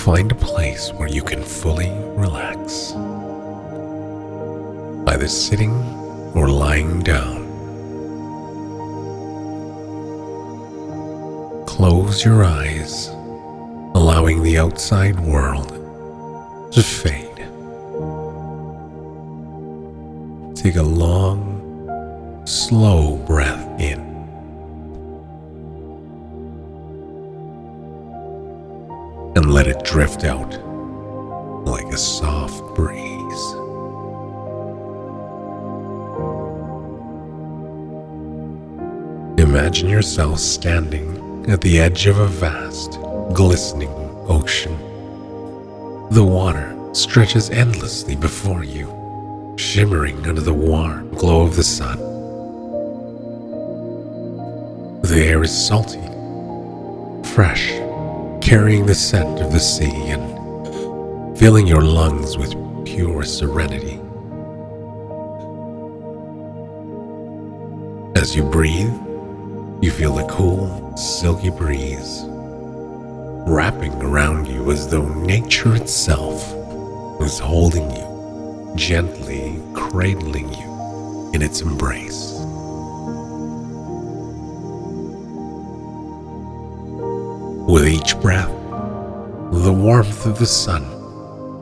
Find a place where you can fully relax, either sitting or lying down. Close your eyes, allowing the outside world to fade. Take a long, slow breath in. And let it drift out like a soft breeze. Imagine yourself standing at the edge of a vast, glistening ocean. The water stretches endlessly before you, shimmering under the warm glow of the sun. The air is salty, fresh, carrying the scent of the sea and filling your lungs with pure serenity. As you breathe, you feel the cool, silky breeze wrapping around you as though nature itself was holding you, gently cradling you in its embrace. With each breath, the warmth of the sun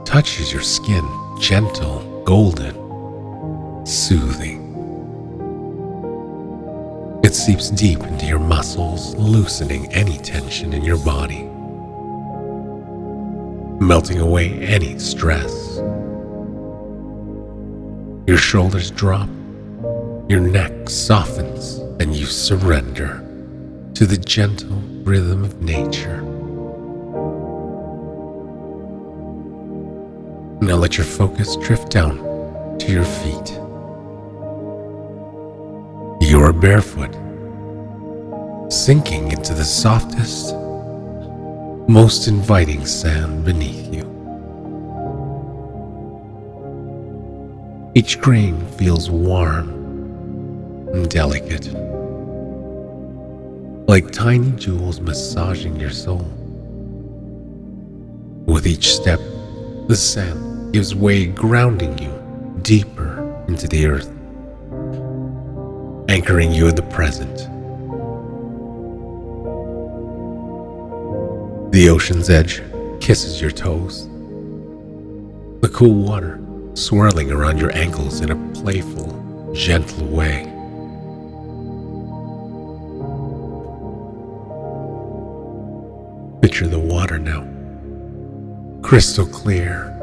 touches your skin, gentle, golden, soothing. It seeps deep into your muscles, loosening any tension in your body, melting away any stress. Your shoulders drop, your neck softens, and you surrender to the gentle rhythm of nature. Now let your focus drift down to your feet. You are barefoot, sinking into the softest, most inviting sand beneath you. Each grain feels warm and delicate, like tiny jewels massaging your soul. With each step, the sand gives way, grounding you deeper into the earth, anchoring you in the present. The ocean's edge kisses your toes, the cool water swirling around your ankles in a playful, gentle way. Picture the water now, crystal clear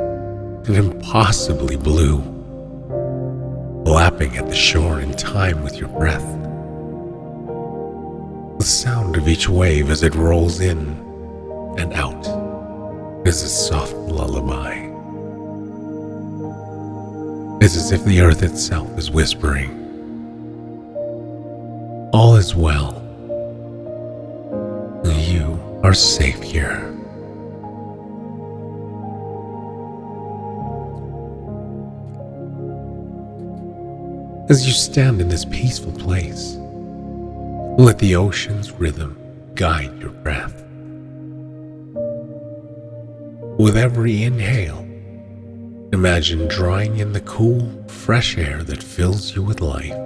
and impossibly blue, lapping at the shore in time with your breath. The sound of each wave as it rolls in and out is a soft lullaby. It's as if the earth itself is whispering, "All is well. You are safe here." As you stand in this peaceful place, let the ocean's rhythm guide your breath. With every inhale, imagine drawing in the cool, fresh air that fills you with life.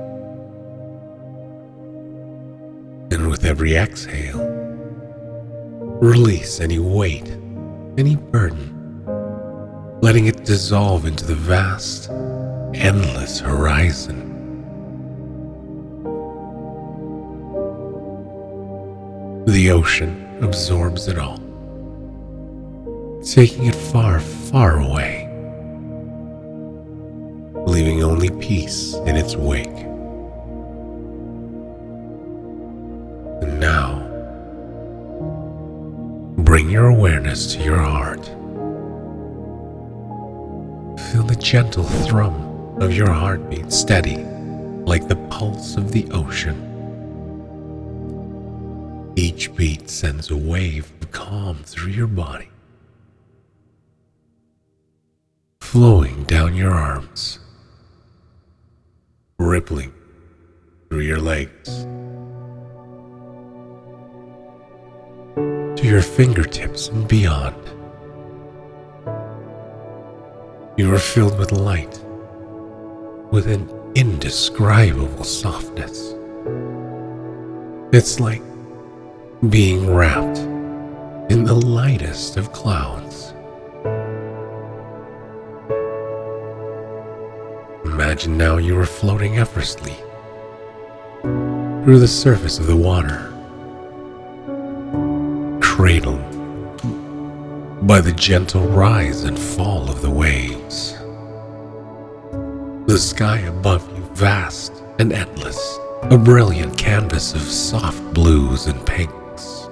And with every exhale, release any weight, any burden, letting it dissolve into the vast, endless horizon. The ocean absorbs it all, taking it far, far away, leaving only peace in its wake. And now, bring your awareness to your heart. Feel the gentle thrum of your heartbeat steady like the pulse of the ocean. Each beat sends a wave of calm through your body, flowing down your arms, rippling through your legs, to your fingertips and beyond. You are filled with light, with an indescribable softness. It's like being wrapped in the lightest of clouds. Imagine now you are floating effortlessly through the surface of the water, cradled by the gentle rise and fall of the waves. The sky above you vast and endless, a brilliant canvas of soft blues and pinks.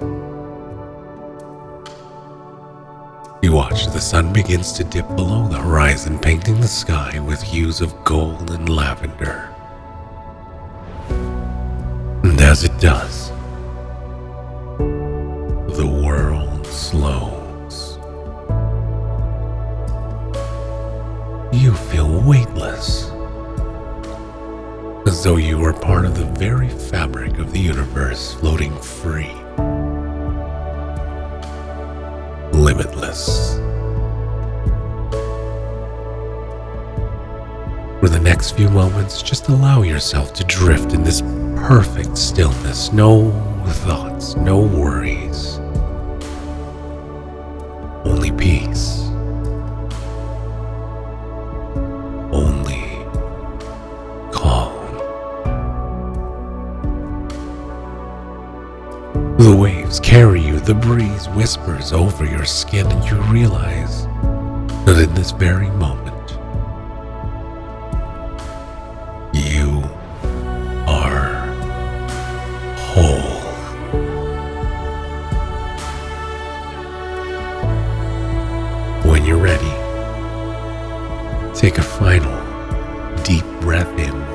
You watch the sun begins to dip below the horizon, painting the sky with hues of gold and lavender. And as it does, the world slows. You feel weightless, as though you were part of the very fabric of the universe, floating free, limitless. For the next few moments, just allow yourself to drift in this perfect stillness. No thoughts, no worries, only peace, only calm. The waves carry you, the breeze whispers over your skin, and you realize that in this very moment, you are whole. When you're ready, take a final deep breath in.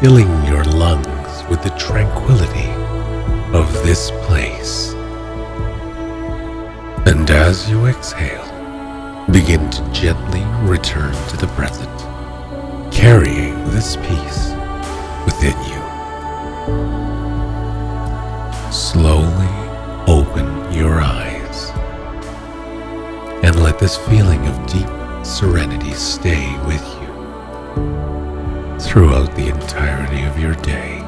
Filling your lungs with the tranquility of this place. And as you exhale, begin to gently return to the present, carrying this peace within you. Slowly open your eyes and let this feeling of deep serenity stay with you throughout the entirety of your day.